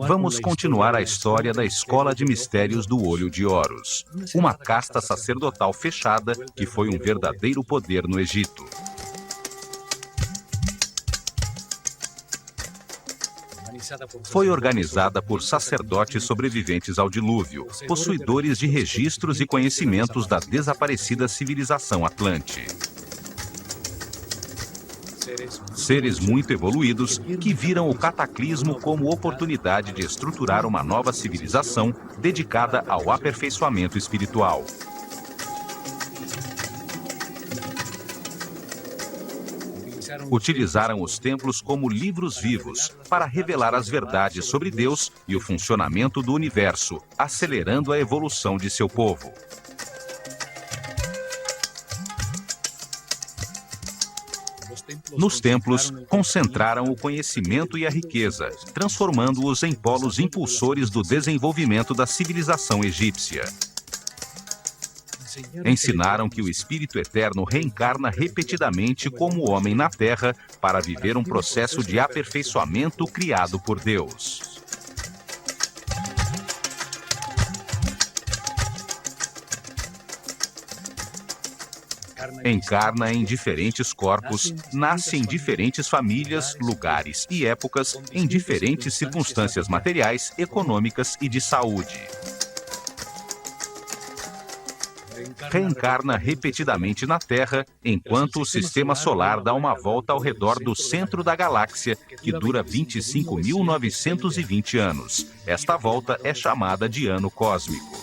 Vamos continuar a história da Escola de Mistérios do Olho de Horus, uma casta sacerdotal fechada que foi um verdadeiro poder no Egito. Foi organizada por sacerdotes sobreviventes ao dilúvio, possuidores de registros e conhecimentos da desaparecida civilização Atlante. Seres muito evoluídos que viram o cataclismo como oportunidade de estruturar uma nova civilização dedicada ao aperfeiçoamento espiritual. Utilizaram os templos como livros vivos para revelar as verdades sobre Deus e o funcionamento do universo, acelerando a evolução de seu povo. Nos templos, concentraram o conhecimento e a riqueza, transformando-os em polos impulsores do desenvolvimento da civilização egípcia. Ensinaram que o Espírito Eterno reencarna repetidamente como homem na Terra para viver um processo de aperfeiçoamento criado por Deus. Encarna em diferentes corpos, nasce em diferentes famílias, lugares e épocas, em diferentes circunstâncias materiais, econômicas e de saúde. Reencarna repetidamente na Terra, enquanto o Sistema Solar dá uma volta ao redor do centro da galáxia, que dura 25.920 anos. Esta volta é chamada de ano cósmico.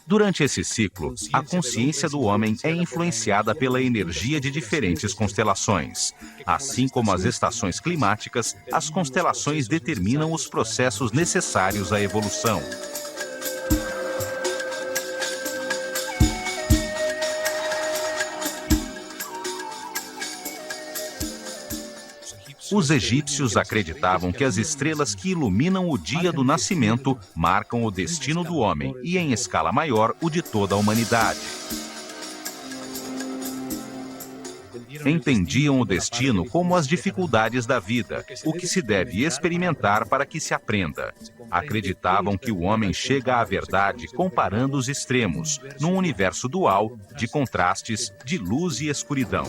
Durante esse ciclo, a consciência do homem é influenciada pela energia de diferentes constelações. Assim como as estações climáticas, as constelações determinam os processos necessários à evolução. Os egípcios acreditavam que as estrelas que iluminam o dia do nascimento marcam o destino do homem e, em escala maior, o de toda a humanidade. Entendiam o destino como as dificuldades da vida, o que se deve experimentar para que se aprenda. Acreditavam que o homem chega à verdade comparando os extremos, num universo dual, de contrastes, de luz e escuridão.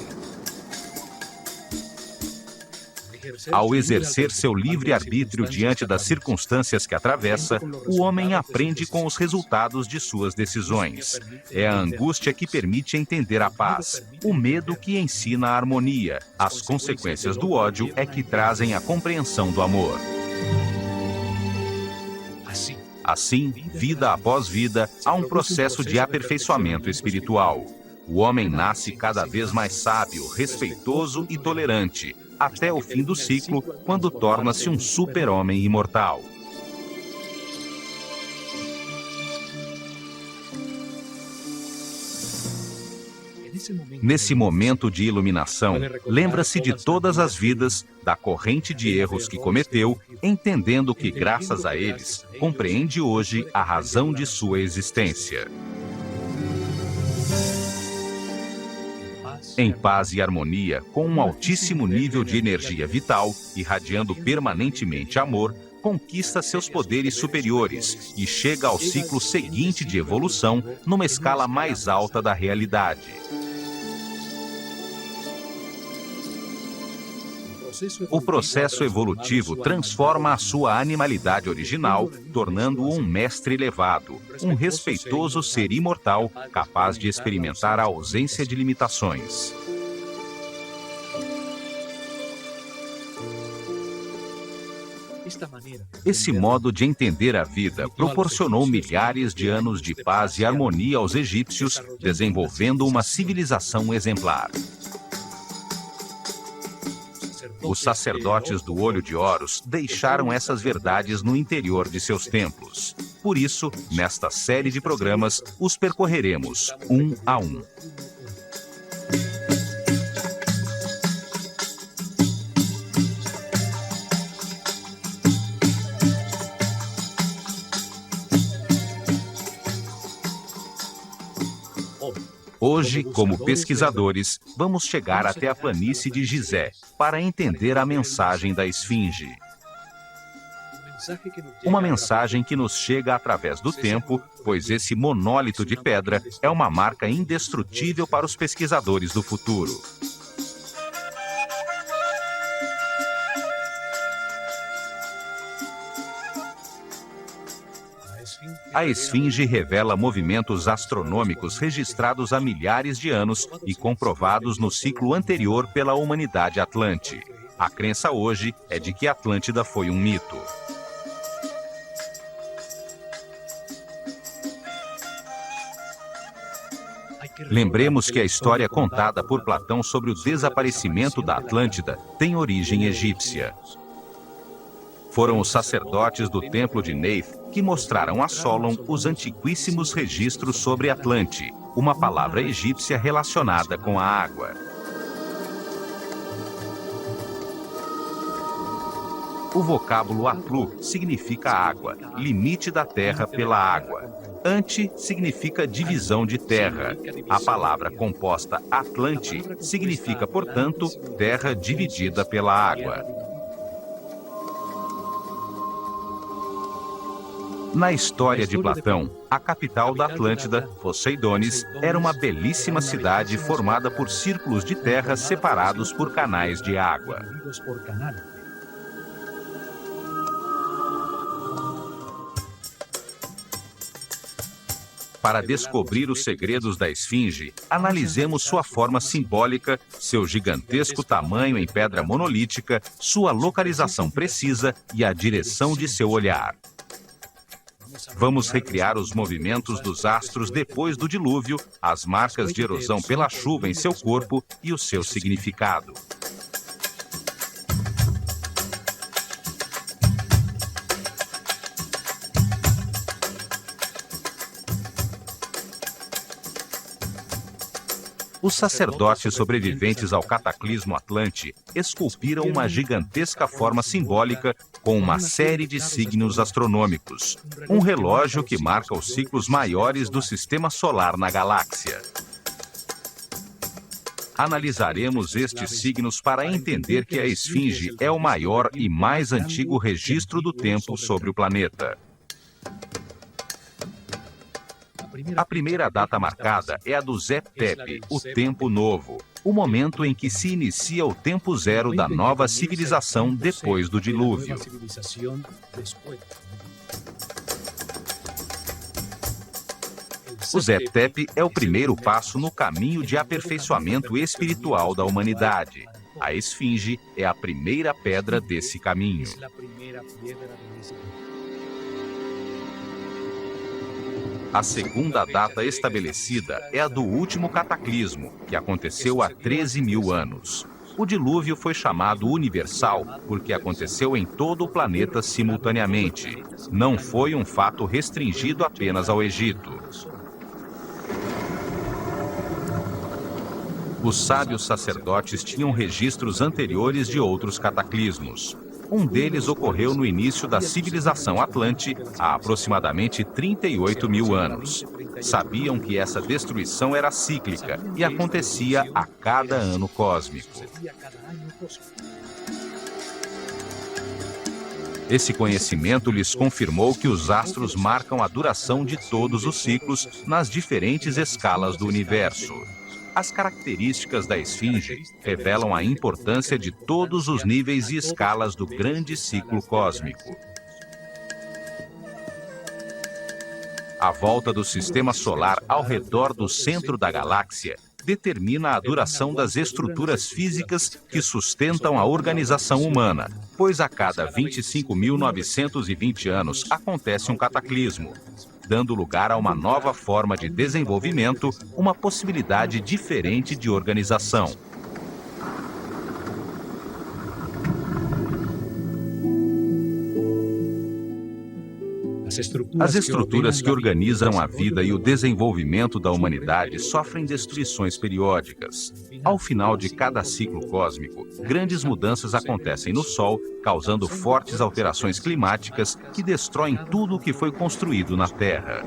Ao exercer seu livre-arbítrio diante das circunstâncias que atravessa, o homem aprende com os resultados de suas decisões. É a angústia que permite entender a paz, o medo que ensina a harmonia, as consequências do ódio é que trazem a compreensão do amor. Assim, vida após vida, há um processo de aperfeiçoamento espiritual. O homem nasce cada vez mais sábio, respeitoso e tolerante, até o fim do ciclo, quando torna-se um super-homem imortal. Nesse momento de iluminação, lembra-se de todas as vidas, da corrente de erros que cometeu, entendendo que, graças a eles, compreende hoje a razão de sua existência. Em paz e harmonia, com um altíssimo nível de energia vital, irradiando permanentemente amor, conquista seus poderes superiores e chega ao ciclo seguinte de evolução numa escala mais alta da realidade. O processo evolutivo transforma a sua animalidade original, tornando-o um mestre elevado, um respeitoso ser imortal, capaz de experimentar a ausência de limitações. Esse modo de entender a vida proporcionou milhares de anos de paz e harmonia aos egípcios, desenvolvendo uma civilização exemplar. Os sacerdotes do Olho de Horus deixaram essas verdades no interior de seus templos. Por isso, nesta série de programas, os percorreremos um a um. Hoje, como pesquisadores, vamos chegar até a planície de Gizé para entender a mensagem da esfinge. Uma mensagem que nos chega através do tempo, pois esse monólito de pedra é uma marca indestrutível para os pesquisadores do futuro. A esfinge revela movimentos astronômicos registrados há milhares de anos e comprovados no ciclo anterior pela humanidade atlante. A crença hoje é de que Atlântida foi um mito. Lembremos que a história contada por Platão sobre o desaparecimento da Atlântida tem origem egípcia. Foram os sacerdotes do templo de Neith que mostraram a Solon os antiquíssimos registros sobre Atlante, uma palavra egípcia relacionada com a água. O vocábulo Atlu significa água, limite da terra pela água. Ante significa divisão de terra. A palavra composta Atlante significa, portanto, terra dividida pela água. Na história de Platão, a capital da Atlântida, Poseidones, era uma belíssima cidade formada por círculos de terra separados por canais de água. Para descobrir os segredos da esfinge, analisemos sua forma simbólica, seu gigantesco tamanho em pedra monolítica, sua localização precisa e a direção de seu olhar. Vamos recriar os movimentos dos astros depois do dilúvio, as marcas de erosão pela chuva em seu corpo e o seu significado. Os sacerdotes sobreviventes ao cataclismo Atlante esculpiram uma gigantesca forma simbólica com uma série de signos astronômicos, um relógio que marca os ciclos maiores do sistema solar na galáxia. Analisaremos estes signos para entender que a esfinge é o maior e mais antigo registro do tempo sobre o planeta. A primeira data marcada é a do Zep Tepi, o Tempo Novo, o momento em que se inicia o tempo zero da nova civilização depois do dilúvio. O Zep Tepi é o primeiro passo no caminho de aperfeiçoamento espiritual da humanidade. A esfinge é a primeira pedra desse caminho. A segunda data estabelecida é a do último cataclismo, que aconteceu há 13.000 anos. O dilúvio foi chamado universal porque aconteceu em todo o planeta simultaneamente. Não foi um fato restringido apenas ao Egito. Os sábios sacerdotes tinham registros anteriores de outros cataclismos. Um deles ocorreu no início da civilização Atlante, há aproximadamente 38.000 anos. Sabiam que essa destruição era cíclica e acontecia a cada ano cósmico. Esse conhecimento lhes confirmou que os astros marcam a duração de todos os ciclos nas diferentes escalas do universo. As características da esfinge revelam a importância de todos os níveis e escalas do grande ciclo cósmico. A volta do sistema solar ao redor do centro da galáxia determina a duração das estruturas físicas que sustentam a organização humana, pois a cada 25.920 anos acontece um cataclismo, dando lugar a uma nova forma de desenvolvimento, uma possibilidade diferente de organização. As estruturas que organizam a vida e o desenvolvimento da humanidade sofrem destruições periódicas. Ao final de cada ciclo cósmico, grandes mudanças acontecem no Sol, causando fortes alterações climáticas que destroem tudo o que foi construído na Terra.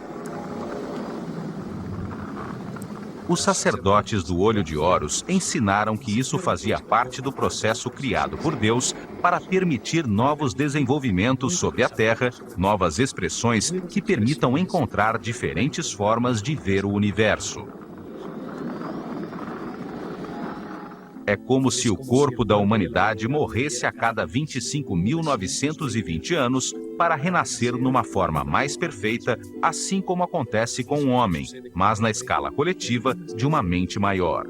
Os sacerdotes do Olho de Horus ensinaram que isso fazia parte do processo criado por Deus para permitir novos desenvolvimentos sobre a Terra, novas expressões que permitam encontrar diferentes formas de ver o universo. É como se o corpo da humanidade morresse a cada 25.920 anos para renascer numa forma mais perfeita, assim como acontece com o homem, mas na escala coletiva de uma mente maior.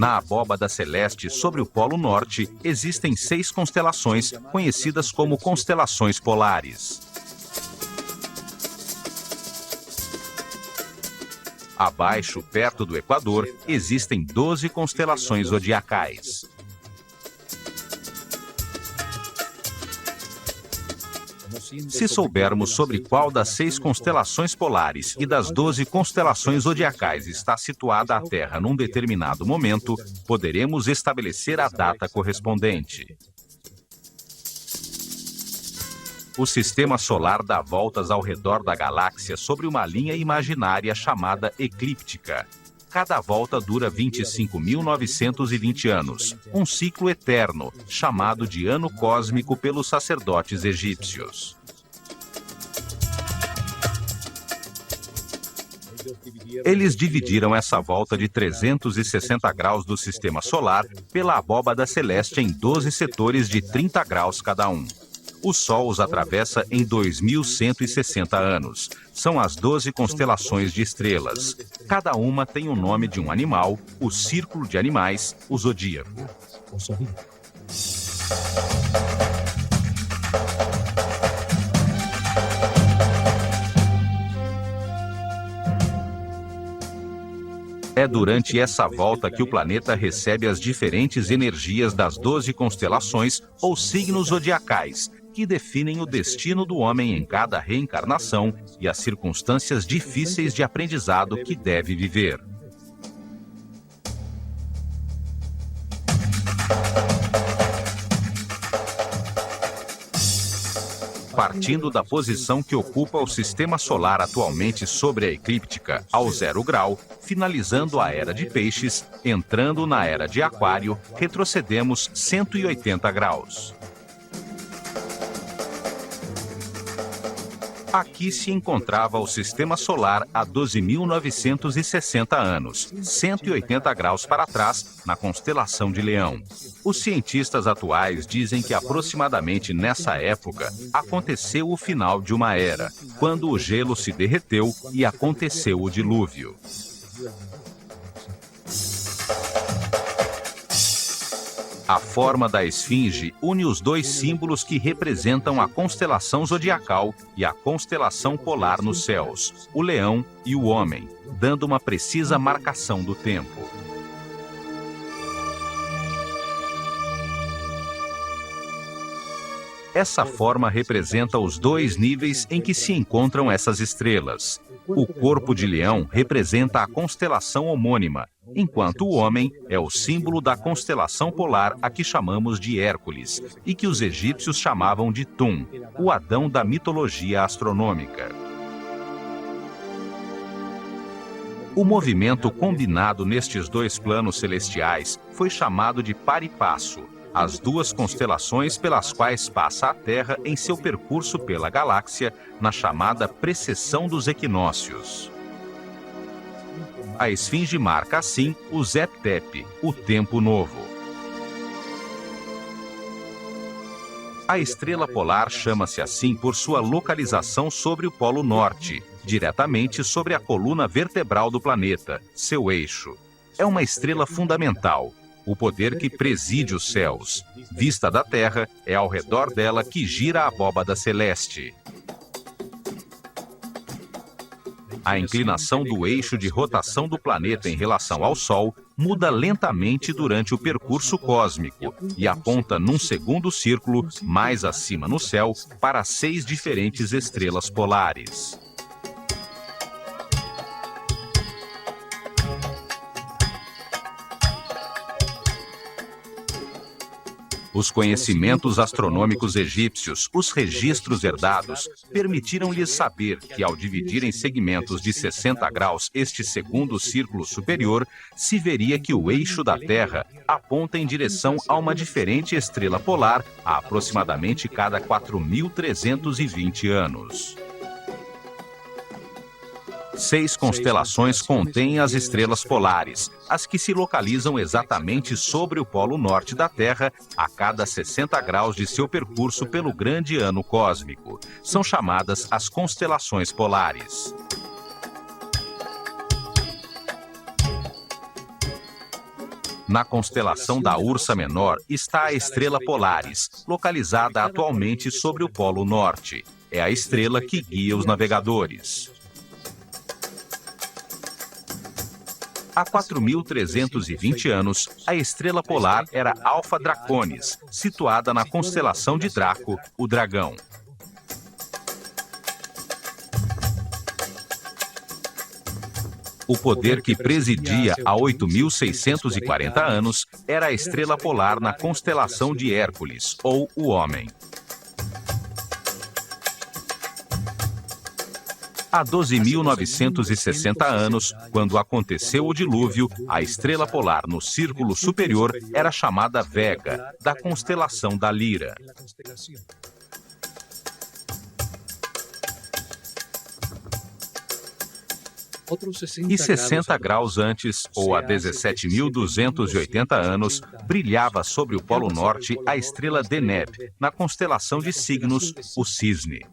Na abóbada celeste sobre o Polo Norte, existem 6 constelações, conhecidas como constelações polares. Abaixo, perto do Equador, existem 12 constelações zodiacais. Se soubermos sobre qual das 6 constelações polares e das 12 constelações zodiacais está situada a Terra num determinado momento, poderemos estabelecer a data correspondente. O sistema solar dá voltas ao redor da galáxia sobre uma linha imaginária chamada eclíptica. Cada volta dura 25.920 anos, um ciclo eterno, chamado de ano cósmico pelos sacerdotes egípcios. Eles dividiram essa volta de 360 graus do sistema solar pela abóbada celeste em 12 setores de 30 graus cada um. O Sol os atravessa em 2.160 anos. São as 12 constelações de estrelas. Cada uma tem o nome de um animal, o círculo de animais, o zodíaco. É durante essa volta que o planeta recebe as diferentes energias das 12 constelações ou signos zodiacais, que definem o destino do homem em cada reencarnação e as circunstâncias difíceis de aprendizado que deve viver. Partindo da posição que ocupa o sistema solar atualmente sobre a eclíptica, ao 0 grau, finalizando a Era de Peixes, entrando na Era de Aquário, retrocedemos 180 graus. Aqui se encontrava o sistema solar há 12.960 anos, 180 graus para trás, na constelação de Leão. Os cientistas atuais dizem que aproximadamente nessa época aconteceu o final de uma era, quando o gelo se derreteu e aconteceu o dilúvio. A forma da esfinge une os dois símbolos que representam a constelação zodiacal e a constelação polar nos céus, o leão e o homem, dando uma precisa marcação do tempo. Essa forma representa os dois níveis em que se encontram essas estrelas. O corpo de leão representa a constelação homônima, enquanto o homem é o símbolo da constelação polar a que chamamos de Hércules, e que os egípcios chamavam de Tum, o Adão da mitologia astronômica. O movimento combinado nestes dois planos celestiais foi chamado de par e passo, as duas constelações pelas quais passa a Terra em seu percurso pela galáxia, na chamada precessão dos equinócios. A esfinge marca, assim, o Zep-Tep, o tempo novo. A estrela polar chama-se assim por sua localização sobre o Polo Norte, diretamente sobre a coluna vertebral do planeta, seu eixo. É uma estrela fundamental, o poder que preside os céus. Vista da Terra, é ao redor dela que gira a abóbada celeste. A inclinação do eixo de rotação do planeta em relação ao Sol muda lentamente durante o percurso cósmico e aponta num segundo círculo, mais acima no céu, para 6 diferentes estrelas polares. Os conhecimentos astronômicos egípcios, os registros herdados, permitiram-lhes saber que, ao dividir em segmentos de 60 graus este segundo círculo superior, se veria que o eixo da Terra aponta em direção a uma diferente estrela polar a aproximadamente cada 4.320 anos. 6 constelações contêm as estrelas polares, as que se localizam exatamente sobre o polo norte da Terra, a cada 60 graus de seu percurso pelo grande ano cósmico. São chamadas as constelações polares. Na constelação da Ursa Menor está a estrela Polaris, localizada atualmente sobre o polo norte. É a estrela que guia os navegadores. Há 4.320 anos, a estrela polar era Alfa Draconis, situada na constelação de Draco, o dragão. O poder que presidia há 8.640 anos era a estrela polar na constelação de Hércules, ou o Homem. Há 12.960 anos, quando aconteceu o dilúvio, a estrela polar no círculo superior era chamada Vega, da constelação da Lira. E 60 graus antes, ou há 17.280 anos, brilhava sobre o Polo Norte a estrela Deneb, na constelação de Signos, o Cisne.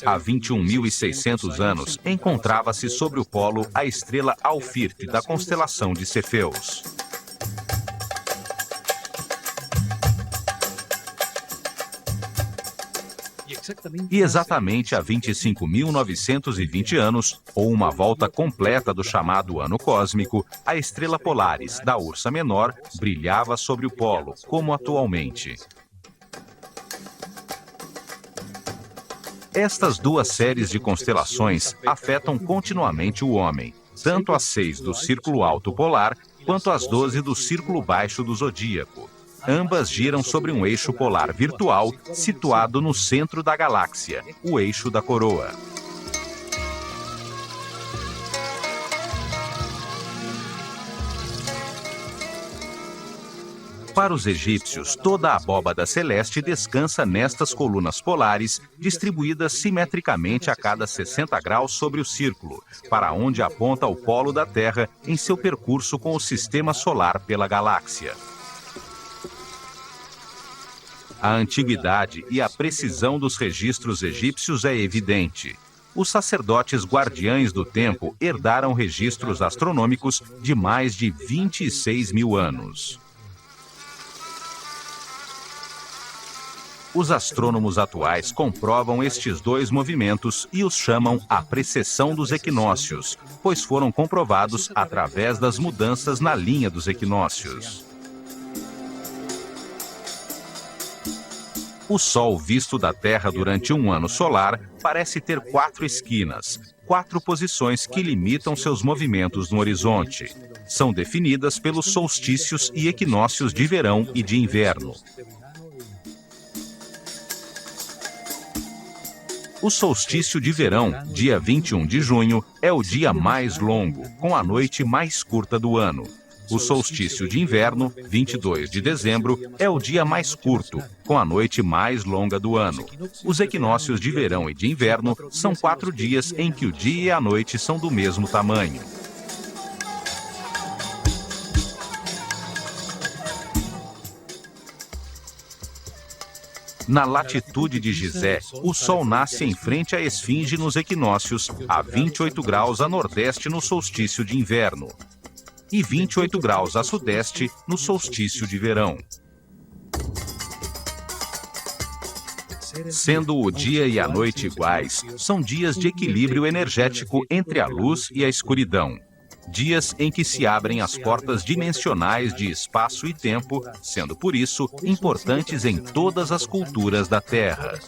Há 21.600 anos, encontrava-se sobre o polo a estrela Alfirte, da constelação de Cefeus. E exatamente há 25.920 anos, ou uma volta completa do chamado ano cósmico, a estrela Polaris, da Ursa Menor, brilhava sobre o polo, como atualmente. Estas duas séries de constelações afetam continuamente o homem, tanto as 6 do Círculo Alto Polar, quanto as 12 do Círculo Baixo do Zodíaco. Ambas giram sobre um eixo polar virtual situado no centro da galáxia, o eixo da coroa. Para os egípcios, toda a abóbada celeste descansa nestas colunas polares, distribuídas simetricamente a cada 60 graus sobre o círculo, para onde aponta o polo da Terra em seu percurso com o sistema solar pela galáxia. A antiguidade e a precisão dos registros egípcios é evidente. Os sacerdotes guardiães do tempo herdaram registros astronômicos de mais de 26.000 anos. Os astrônomos atuais comprovam estes dois movimentos e os chamam a precessão dos equinócios, pois foram comprovados através das mudanças na linha dos equinócios. O Sol visto da Terra durante um ano solar parece ter 4 esquinas, 4 posições que limitam seus movimentos no horizonte. São definidas pelos solstícios e equinócios de verão e de inverno. O solstício de verão, dia 21 de junho, é o dia mais longo, com a noite mais curta do ano. O solstício de inverno, 22 de dezembro, é o dia mais curto, com a noite mais longa do ano. Os equinócios de verão e de inverno são 4 dias em que o dia e a noite são do mesmo tamanho. Na latitude de Gizé, o Sol nasce em frente à esfinge nos equinócios, a 28 graus a nordeste no solstício de inverno e 28 graus a sudeste no solstício de verão. Sendo o dia e a noite iguais, são dias de equilíbrio energético entre a luz e a escuridão. Dias em que se abrem as portas dimensionais de espaço e tempo, sendo por isso importantes em todas as culturas da Terra.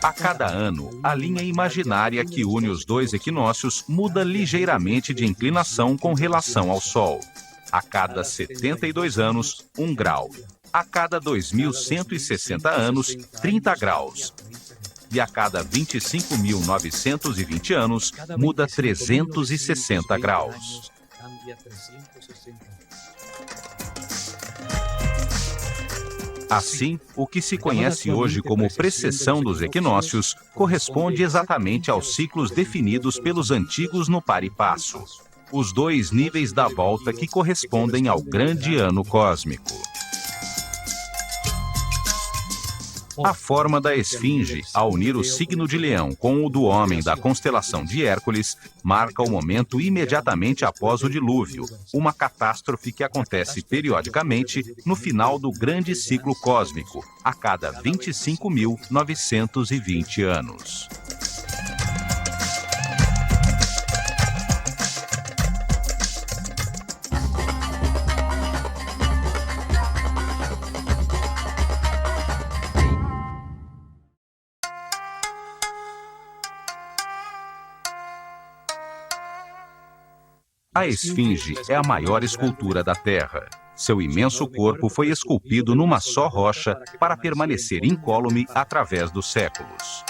A cada ano, a linha imaginária que une os dois equinócios muda ligeiramente de inclinação com relação ao Sol. A cada 72 anos, 1 grau. A cada 2.160 anos, 30 graus. E a cada 25.920 anos, muda 360 graus. Assim, o que se conhece hoje como precessão dos equinócios corresponde exatamente aos ciclos definidos pelos antigos no par e passo, os dois níveis da volta que correspondem ao grande ano cósmico. A forma da esfinge, ao unir o signo de Leão com o do homem da constelação de Hércules, marca o momento imediatamente após o dilúvio, uma catástrofe que acontece periodicamente no final do grande ciclo cósmico, a cada 25.920 anos. A esfinge é a maior escultura da Terra. Seu imenso corpo foi esculpido numa só rocha para permanecer incólume através dos séculos.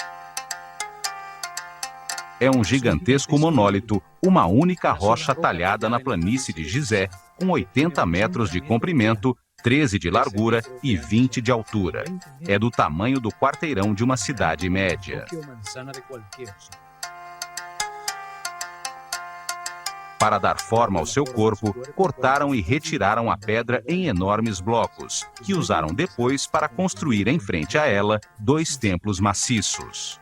É um gigantesco monólito, uma única rocha talhada na planície de Gizé, com 80 metros de comprimento, 13 de largura e 20 de altura. É do tamanho do quarteirão de uma cidade média. Para dar forma ao seu corpo, cortaram e retiraram a pedra em enormes blocos, que usaram depois para construir em frente a ela 2 templos maciços.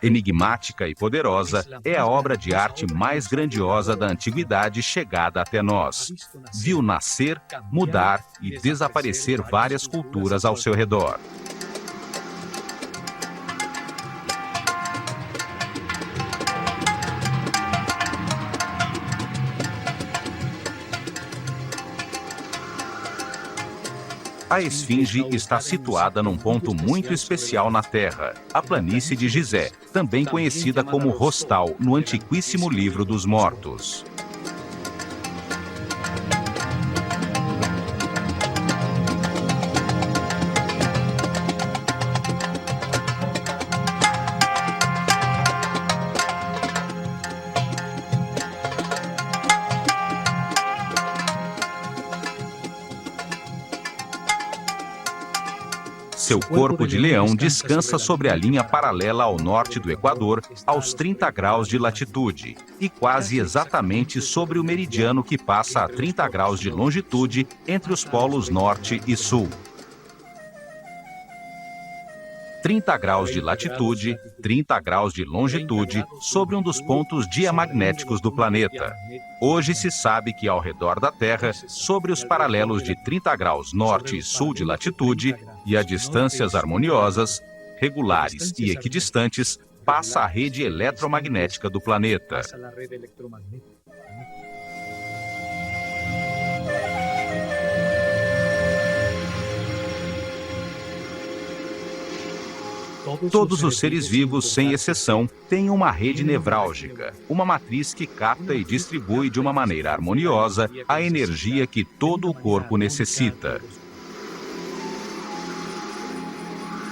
Enigmática e poderosa, é a obra de arte mais grandiosa da antiguidade chegada até nós. Viu nascer, mudar e desaparecer várias culturas ao seu redor. A esfinge está situada num ponto muito especial na Terra, a planície de Gizé, também conhecida como Rostal no antiquíssimo livro dos mortos. Seu corpo de leão descansa sobre a linha paralela ao norte do Equador, aos 30 graus de latitude, e quase exatamente sobre o meridiano que passa a 30 graus de longitude entre os polos norte e sul. 30 graus de latitude, 30 graus de longitude, sobre um dos pontos diamagnéticos do planeta. Hoje se sabe que ao redor da Terra, sobre os paralelos de 30 graus norte e sul de latitude, e a distâncias harmoniosas, regulares e equidistantes, passa a rede eletromagnética do planeta. Todos os seres vivos, sem exceção, têm uma rede nevrálgica, uma matriz que capta e distribui de uma maneira harmoniosa a energia que todo o corpo necessita.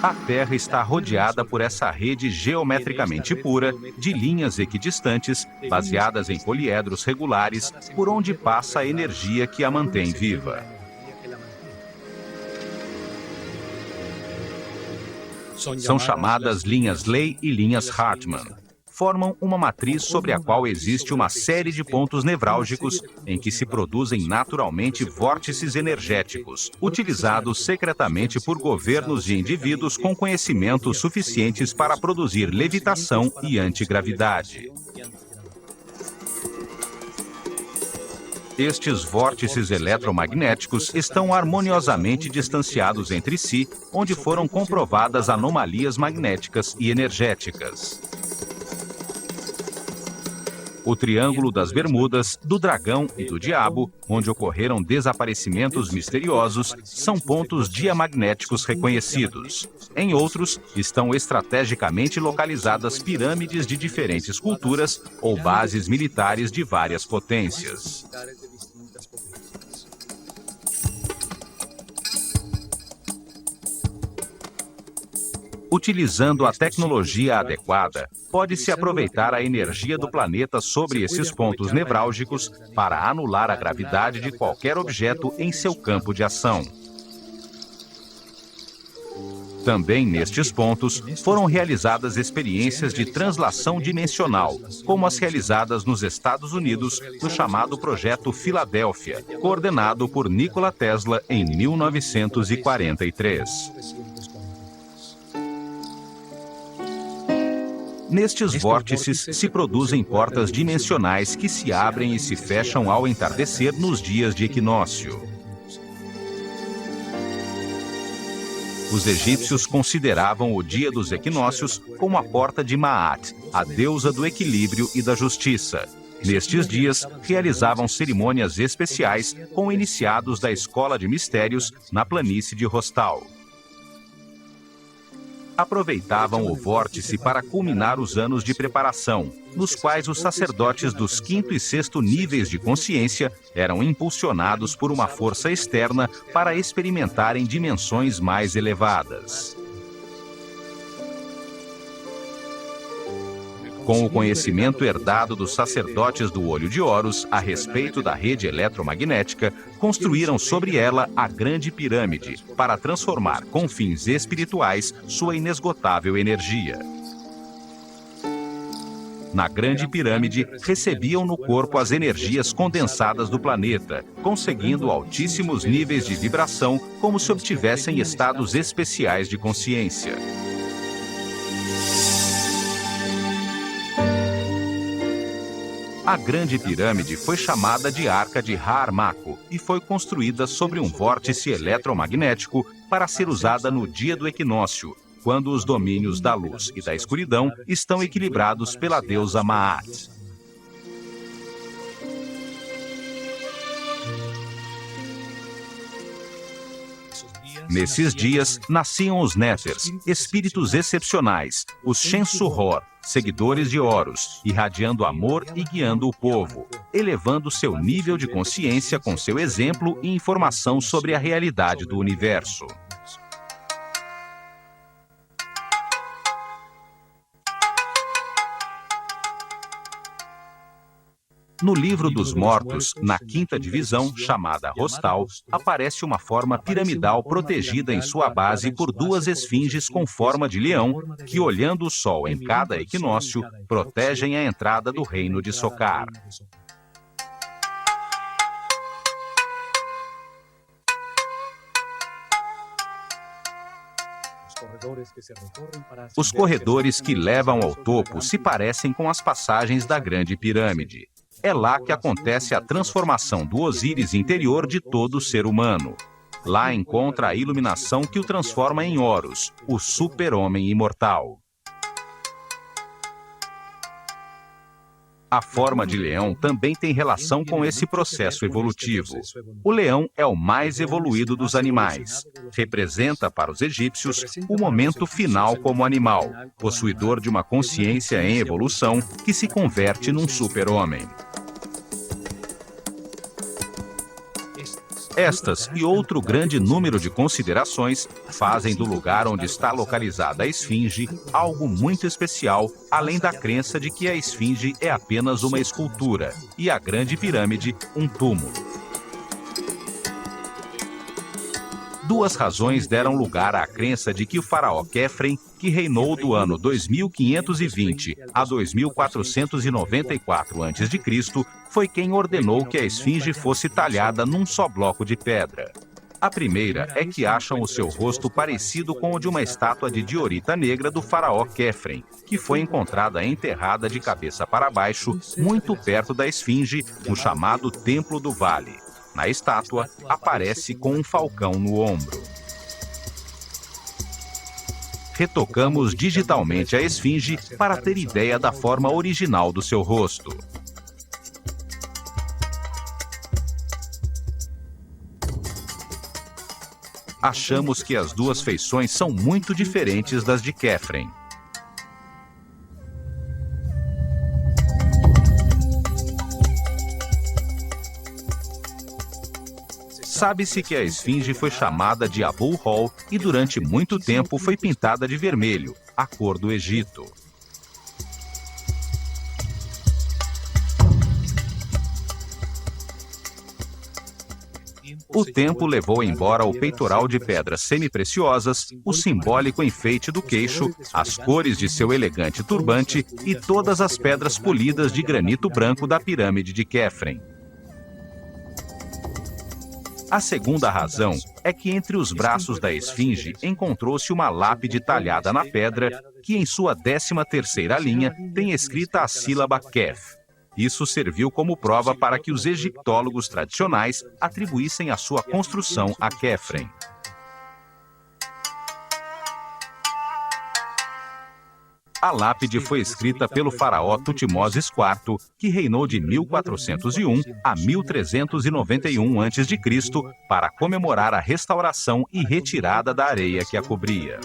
A Terra está rodeada por essa rede geometricamente pura de linhas equidistantes, baseadas em poliedros regulares, por onde passa a energia que a mantém viva. São chamadas linhas Ley e linhas Hartmann. formam uma matriz sobre a qual existe uma série de pontos nevrálgicos em que se produzem naturalmente vórtices energéticos, utilizados secretamente por governos de indivíduos com conhecimentos suficientes para produzir levitação e antigravidade. Estes vórtices eletromagnéticos estão harmoniosamente distanciados entre si, onde foram comprovadas anomalias magnéticas e energéticas. O Triângulo das Bermudas, do Dragão e do Diabo, onde ocorreram desaparecimentos misteriosos, são pontos diamagnéticos reconhecidos. Em outros, estão estrategicamente localizadas pirâmides de diferentes culturas ou bases militares de várias potências. Utilizando a tecnologia adequada, pode-se aproveitar a energia do planeta sobre esses pontos nevrálgicos para anular a gravidade de qualquer objeto em seu campo de ação. Também nestes pontos foram realizadas experiências de translação dimensional, como as realizadas nos Estados Unidos no chamado Projeto Filadélfia, coordenado por Nikola Tesla em 1943. Nestes vórtices se produzem portas dimensionais que se abrem e se fecham ao entardecer nos dias de equinócio. Os egípcios consideravam o dia dos equinócios como a porta de Maat, a deusa do equilíbrio e da justiça. Nestes dias, realizavam cerimônias especiais com iniciados da Escola de Mistérios na planície de Rostal. Aproveitavam o vórtice para culminar os anos de preparação, nos quais os sacerdotes dos quinto e sexto níveis de consciência eram impulsionados por uma força externa para experimentarem dimensões mais elevadas. Com o conhecimento herdado dos sacerdotes do Olho de Horus a respeito da rede eletromagnética, construíram sobre ela a Grande Pirâmide, para transformar com fins espirituais sua inesgotável energia. Na Grande Pirâmide, recebiam no corpo as energias condensadas do planeta, conseguindo altíssimos níveis de vibração como se obtivessem estados especiais de consciência. A Grande Pirâmide foi chamada de Arca de Har-Mako e foi construída sobre um vórtice eletromagnético para ser usada no dia do equinócio, quando os domínios da luz e da escuridão estão equilibrados pela deusa Maat. Nesses dias, nasciam os Néters, espíritos excepcionais, os Shensu-Hor, seguidores de Horus, irradiando amor e guiando o povo, elevando seu nível de consciência com seu exemplo e informação sobre a realidade do universo. No Livro dos Mortos, na quinta divisão, chamada Rostal, aparece uma forma piramidal protegida em sua base por duas esfinges com forma de leão, que, olhando o sol em cada equinócio, protegem a entrada do reino de Sokar. Os corredores que levam ao topo se parecem com as passagens da Grande Pirâmide. É lá que acontece a transformação do Osíris interior de todo ser humano. Lá encontra a iluminação que o transforma em Horus, o super-homem imortal. A forma de leão também tem relação com esse processo evolutivo. O leão é o mais evoluído dos animais. Representa para os egípcios o momento final como animal, possuidor de uma consciência em evolução que se converte num super-homem. Estas e outro grande número de considerações fazem do lugar onde está localizada a esfinge algo muito especial, além da crença de que a esfinge é apenas uma escultura e a Grande Pirâmide um túmulo. Duas razões deram lugar à crença de que o faraó Quefren, que reinou do ano 2520 a 2494 a.C., foi quem ordenou que a esfinge fosse talhada num só bloco de pedra. A primeira é que acham o seu rosto parecido com o de uma estátua de diorita negra do faraó Quefren, que foi encontrada enterrada de cabeça para baixo, muito perto da esfinge, no chamado Templo do Vale. Na estátua, aparece com um falcão no ombro. Retocamos digitalmente a esfinge para ter ideia da forma original do seu rosto. Achamos que as duas feições são muito diferentes das de Quefren. Sabe-se que a esfinge foi chamada de Abu-Hol e durante muito tempo foi pintada de vermelho, a cor do Egito. O tempo levou embora o peitoral de pedras semipreciosas, o simbólico enfeite do queixo, as cores de seu elegante turbante e todas as pedras polidas de granito branco da pirâmide de Quefren. A segunda razão é que entre os braços da esfinge encontrou-se uma lápide talhada na pedra que em sua 13ª linha tem escrita a sílaba Kef. Isso serviu como prova para que os egiptólogos tradicionais atribuíssem a sua construção a Quefren. A lápide foi escrita pelo faraó Tutmoses IV, que reinou de 1401 a 1391 a.C., para comemorar a restauração e retirada da areia que a cobria.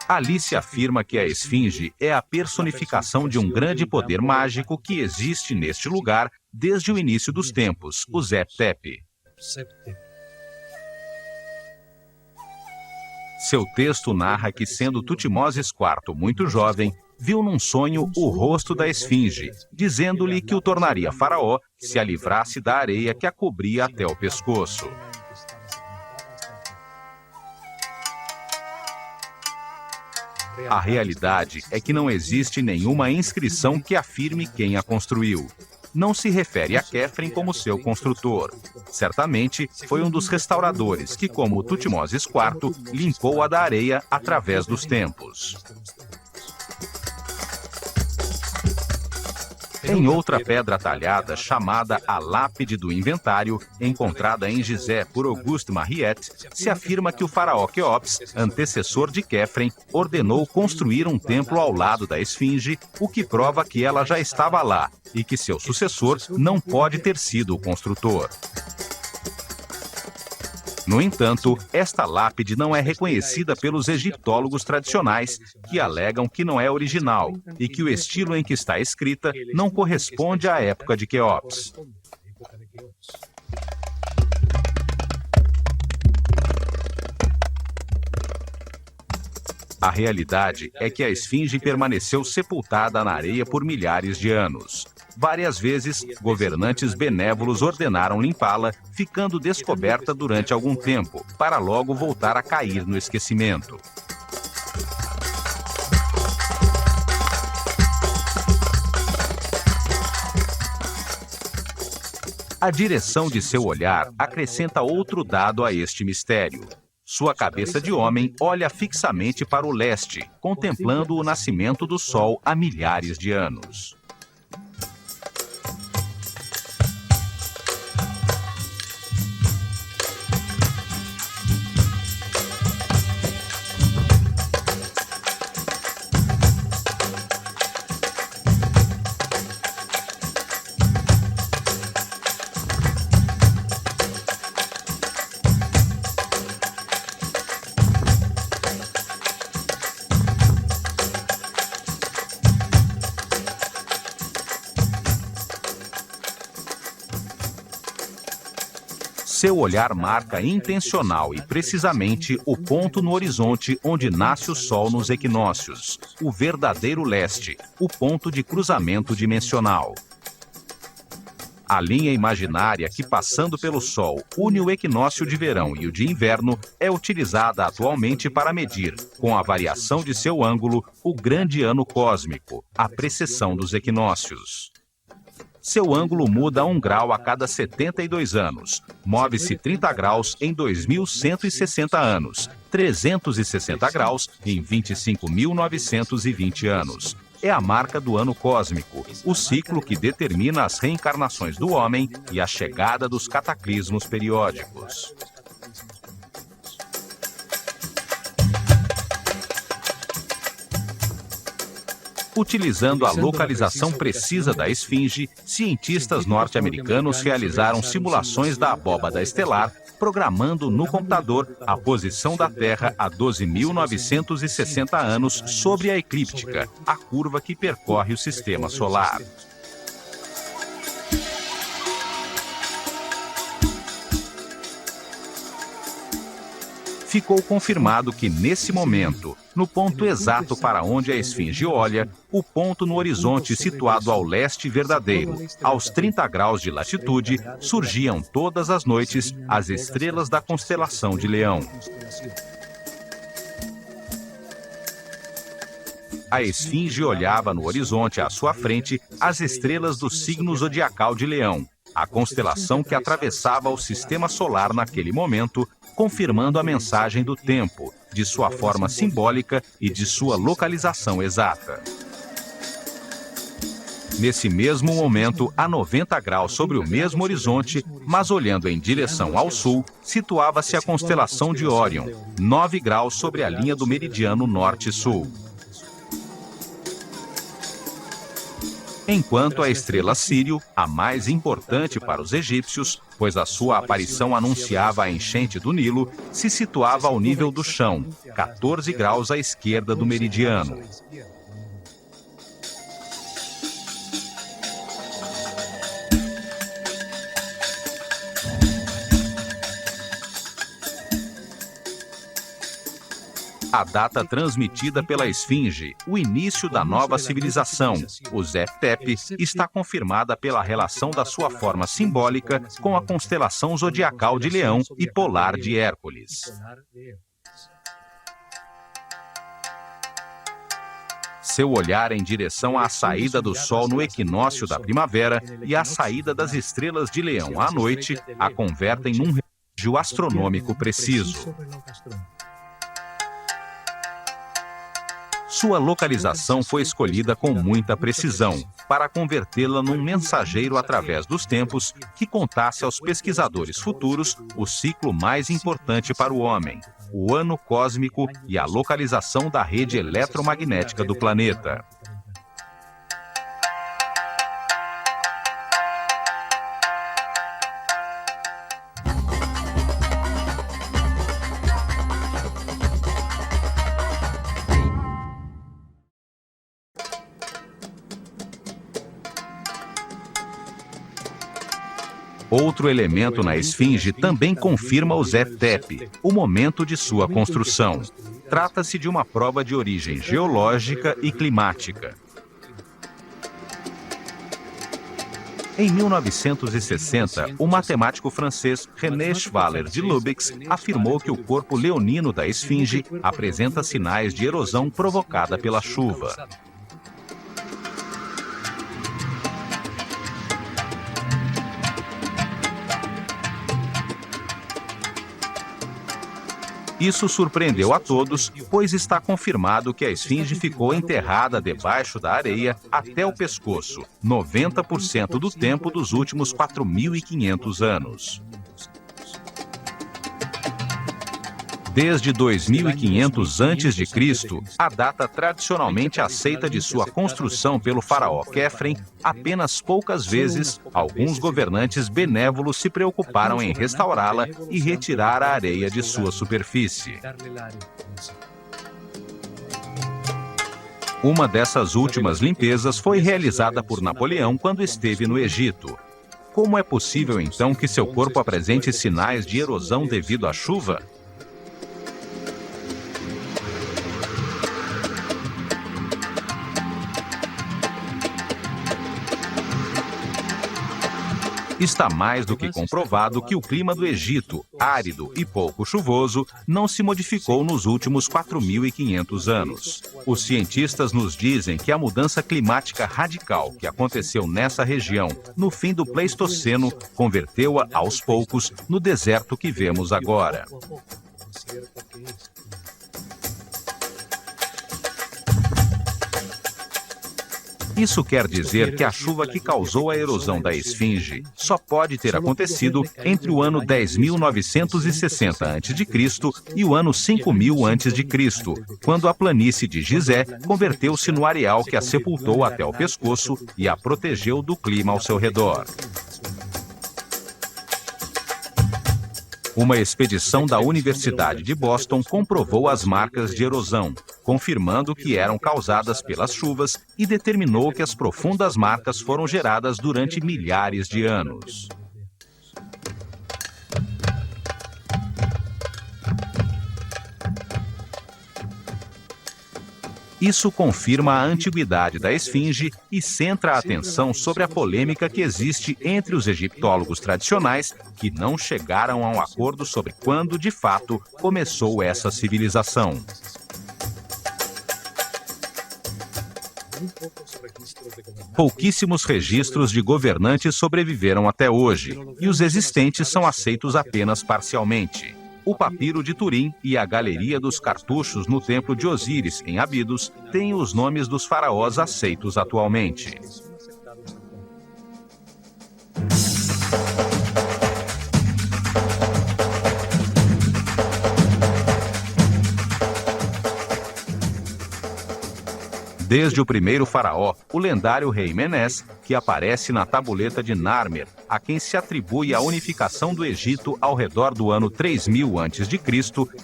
Ali se afirma que a esfinge é a personificação de um grande poder mágico que existe neste lugar desde o início dos tempos, o Zep-Tepi. Seu texto narra que, sendo Tutmoses IV muito jovem, viu num sonho o rosto da esfinge, dizendo-lhe que o tornaria faraó se a livrasse da areia que a cobria até o pescoço. A realidade é que não existe nenhuma inscrição que afirme quem a construiu. Não se refere a Quefren como seu construtor. Certamente foi um dos restauradores que, como Tutmoses IV, limpou-a da areia através dos tempos. Em outra pedra talhada, chamada a Lápide do Inventário, encontrada em Gizé por Auguste Mariette, se afirma que o faraó Quéops, antecessor de Quefren, ordenou construir um templo ao lado da esfinge, o que prova que ela já estava lá e que seu sucessor não pode ter sido o construtor. No entanto, esta lápide não é reconhecida pelos egiptólogos tradicionais, que alegam que não é original e que o estilo em que está escrita não corresponde à época de Quéops. A realidade é que a esfinge permaneceu sepultada na areia por milhares de anos. Várias vezes, governantes benévolos ordenaram limpá-la, ficando descoberta durante algum tempo, para logo voltar a cair no esquecimento. A direção de seu olhar acrescenta outro dado a este mistério. Sua cabeça de homem olha fixamente para o leste, contemplando o nascimento do sol há milhares de anos. Seu olhar marca intencional e precisamente o ponto no horizonte onde nasce o Sol nos equinócios, o verdadeiro leste, o ponto de cruzamento dimensional. A linha imaginária que, passando pelo Sol, une o equinócio de verão e o de inverno, é utilizada atualmente para medir, com a variação de seu ângulo, o grande ano cósmico, a precessão dos equinócios. Seu ângulo muda 1 grau a cada 72 anos, move-se 30 graus em 2.160 anos, 360 graus em 25.920 anos. É a marca do ano cósmico, o ciclo que determina as reencarnações do homem e a chegada dos cataclismos periódicos. Utilizando a localização precisa da esfinge, cientistas norte-americanos realizaram simulações da abóbada estelar, programando no computador a posição da Terra a 12.960 anos sobre a eclíptica, a curva que percorre o sistema solar. Ficou confirmado que, nesse momento, no ponto exato para onde a esfinge olha, o ponto no horizonte situado ao leste verdadeiro, aos 30 graus de latitude, surgiam todas as noites as estrelas da constelação de Leão. A esfinge olhava no horizonte à sua frente as estrelas do signo zodiacal de Leão, a constelação que atravessava o sistema solar naquele momento, confirmando a mensagem do tempo, de sua forma simbólica e de sua localização exata. Nesse mesmo momento, a 90 graus sobre o mesmo horizonte, mas olhando em direção ao sul, situava-se a constelação de Órion, 9 graus sobre a linha do meridiano norte-sul. Enquanto a estrela Sírio, a mais importante para os egípcios, pois a sua aparição anunciava a enchente do Nilo, se situava ao nível do chão, 14 graus à esquerda do meridiano. A data transmitida pela esfinge, o início da nova civilização, o Zep-Tep, está confirmada pela relação da sua forma simbólica com a constelação zodiacal de Leão e polar de Hércules. Seu olhar em direção à saída do Sol no equinócio da primavera e à saída das estrelas de Leão à noite a convertem num relógio astronômico preciso. Sua localização foi escolhida com muita precisão, para convertê-la num mensageiro através dos tempos que contasse aos pesquisadores futuros o ciclo mais importante para o homem, o ano cósmico e a localização da rede eletromagnética do planeta. Outro elemento na esfinge também confirma o Zep-Tep, o momento de sua construção. Trata-se de uma prova de origem geológica e climática. Em 1960, o matemático francês René Schwaller de Lubix afirmou que o corpo leonino da esfinge apresenta sinais de erosão provocada pela chuva. Isso surpreendeu a todos, pois está confirmado que a esfinge ficou enterrada debaixo da areia até o pescoço, 90% do tempo dos últimos 4.500 anos. Desde 2500 a.C., a data tradicionalmente aceita de sua construção pelo faraó Khefren, apenas poucas vezes, alguns governantes benévolos se preocuparam em restaurá-la e retirar a areia de sua superfície. Uma dessas últimas limpezas foi realizada por Napoleão quando esteve no Egito. Como é possível, então, que seu corpo apresente sinais de erosão devido à chuva? Está mais do que comprovado que o clima do Egito, árido e pouco chuvoso, não se modificou nos últimos 4.500 anos. Os cientistas nos dizem que a mudança climática radical que aconteceu nessa região no fim do Pleistoceno converteu-a, aos poucos, no deserto que vemos agora. Isso quer dizer que a chuva que causou a erosão da esfinge só pode ter acontecido entre o ano 10.960 a.C. e o ano 5.000 a.C., quando a planície de Gizé converteu-se no areal que a sepultou até o pescoço e a protegeu do clima ao seu redor. Uma expedição da Universidade de Boston comprovou as marcas de erosão, confirmando que eram causadas pelas chuvas e determinou que as profundas marcas foram geradas durante milhares de anos. Isso confirma a antiguidade da esfinge e centra a atenção sobre a polêmica que existe entre os egiptólogos tradicionais que não chegaram a um acordo sobre quando, de fato, começou essa civilização. Pouquíssimos registros de governantes sobreviveram até hoje, e os existentes são aceitos apenas parcialmente. O papiro de Turim e a galeria dos cartuchos no templo de Osíris, em Abidos, têm os nomes dos faraós aceitos atualmente. Desde o primeiro faraó, o lendário rei Menes, que aparece na tabuleta de Narmer, a quem se atribui a unificação do Egito ao redor do ano 3000 a.C.,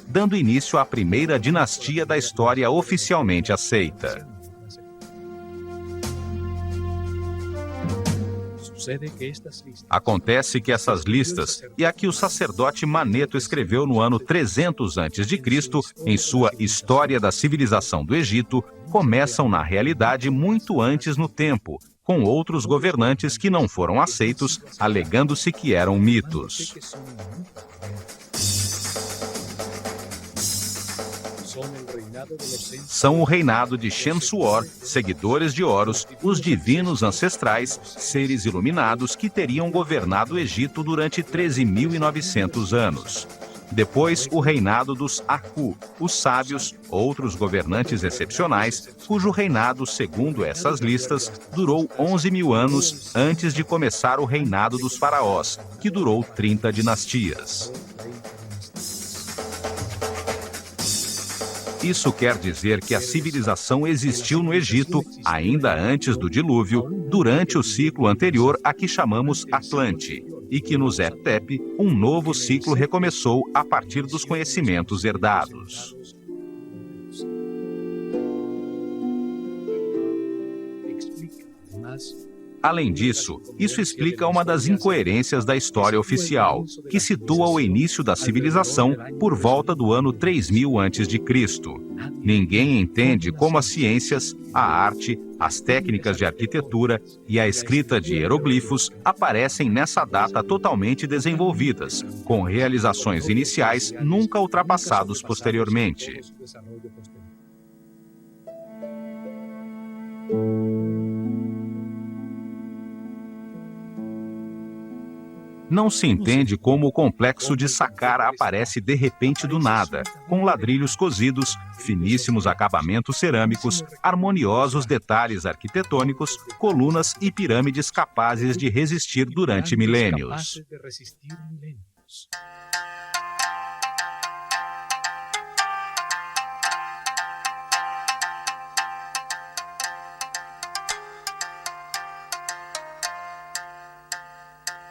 dando início à primeira dinastia da história oficialmente aceita. Acontece que essas listas, e a que o sacerdote Maneto escreveu no ano 300 a.C., em sua História da Civilização do Egito, começam na realidade muito antes no tempo, com outros governantes que não foram aceitos, alegando-se que eram mitos. São o reinado de Shensuor, seguidores de Horus, os divinos ancestrais, seres iluminados que teriam governado o Egito durante 13.900 anos. Depois, o reinado dos Aku, os sábios, outros governantes excepcionais, cujo reinado, segundo essas listas, durou 11.000 anos antes de começar o reinado dos faraós, que durou 30 dinastias. Isso quer dizer que a civilização existiu no Egito ainda antes do dilúvio, durante o ciclo anterior a que chamamos Atlante, e que no Zep-Tep um novo ciclo recomeçou a partir dos conhecimentos herdados. Além disso, isso explica uma das incoerências da história oficial, que situa o início da civilização por volta do ano 3000 a.C. Ninguém entende como as ciências, a arte, as técnicas de arquitetura e a escrita de hieroglifos aparecem nessa data totalmente desenvolvidas, com realizações iniciais nunca ultrapassados posteriormente. Não se entende como o complexo de Saqqara aparece de repente do nada, com ladrilhos cozidos, finíssimos acabamentos cerâmicos, harmoniosos detalhes arquitetônicos, colunas e pirâmides capazes de resistir durante milênios.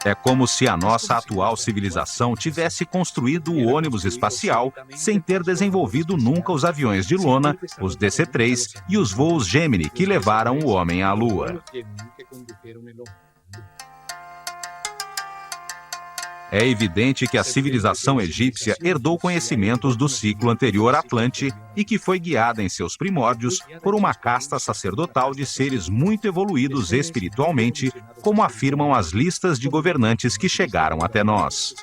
É como se a nossa atual civilização tivesse construído o ônibus espacial sem ter desenvolvido nunca os aviões de lona, os DC-3 e os voos Gemini que levaram o homem à Lua. É evidente que a civilização egípcia herdou conhecimentos do ciclo anterior Atlante e que foi guiada em seus primórdios por uma casta sacerdotal de seres muito evoluídos espiritualmente, como afirmam as listas de governantes que chegaram até nós.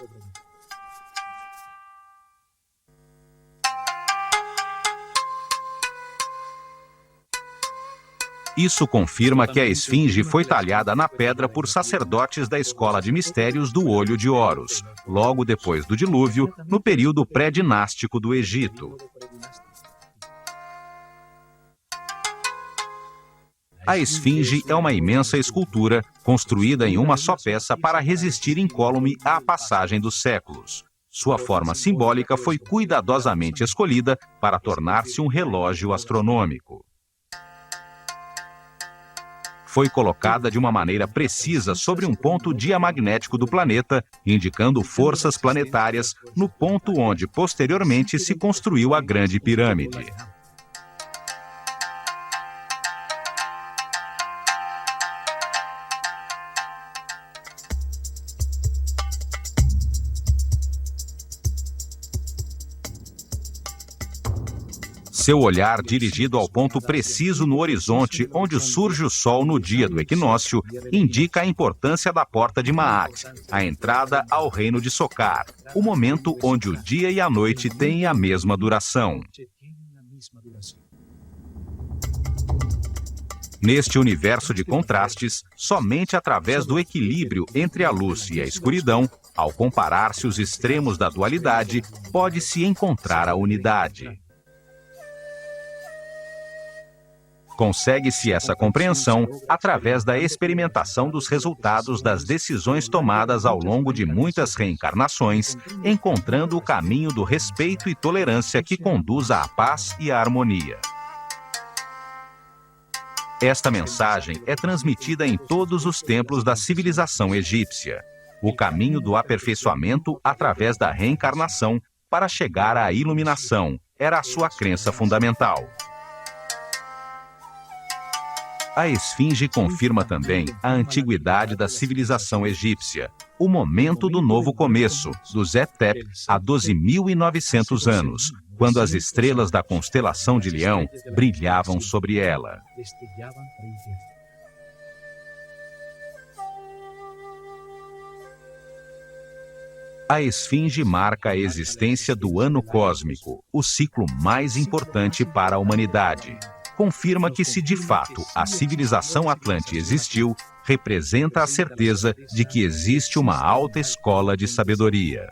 Isso confirma que a esfinge foi talhada na pedra por sacerdotes da escola de mistérios do Olho de Horus, logo depois do dilúvio, no período pré-dinástico do Egito. A esfinge é uma imensa escultura, construída em uma só peça para resistir incólume à passagem dos séculos. Sua forma simbólica foi cuidadosamente escolhida para tornar-se um relógio astronômico. Foi colocada de uma maneira precisa sobre um ponto diamagnético do planeta, indicando forças planetárias no ponto onde posteriormente se construiu a Grande Pirâmide. Seu olhar dirigido ao ponto preciso no horizonte onde surge o Sol no dia do equinócio indica a importância da porta de Maat, a entrada ao reino de Sokar, o momento onde o dia e a noite têm a mesma duração. Neste universo de contrastes, somente através do equilíbrio entre a luz e a escuridão, ao comparar-se os extremos da dualidade, pode-se encontrar a unidade. Consegue-se essa compreensão através da experimentação dos resultados das decisões tomadas ao longo de muitas reencarnações, encontrando o caminho do respeito e tolerância que conduz à paz e à harmonia. Esta mensagem é transmitida em todos os templos da civilização egípcia. O caminho do aperfeiçoamento através da reencarnação para chegar à iluminação era a sua crença fundamental. A esfinge confirma também a antiguidade da civilização egípcia, o momento do novo começo, do Zep-Tep, há 12.900 anos, quando as estrelas da constelação de Leão brilhavam sobre ela. A esfinge marca a existência do ano cósmico, o ciclo mais importante para a humanidade. Confirma que, se de fato a civilização Atlante existiu, representa a certeza de que existe uma alta escola de sabedoria.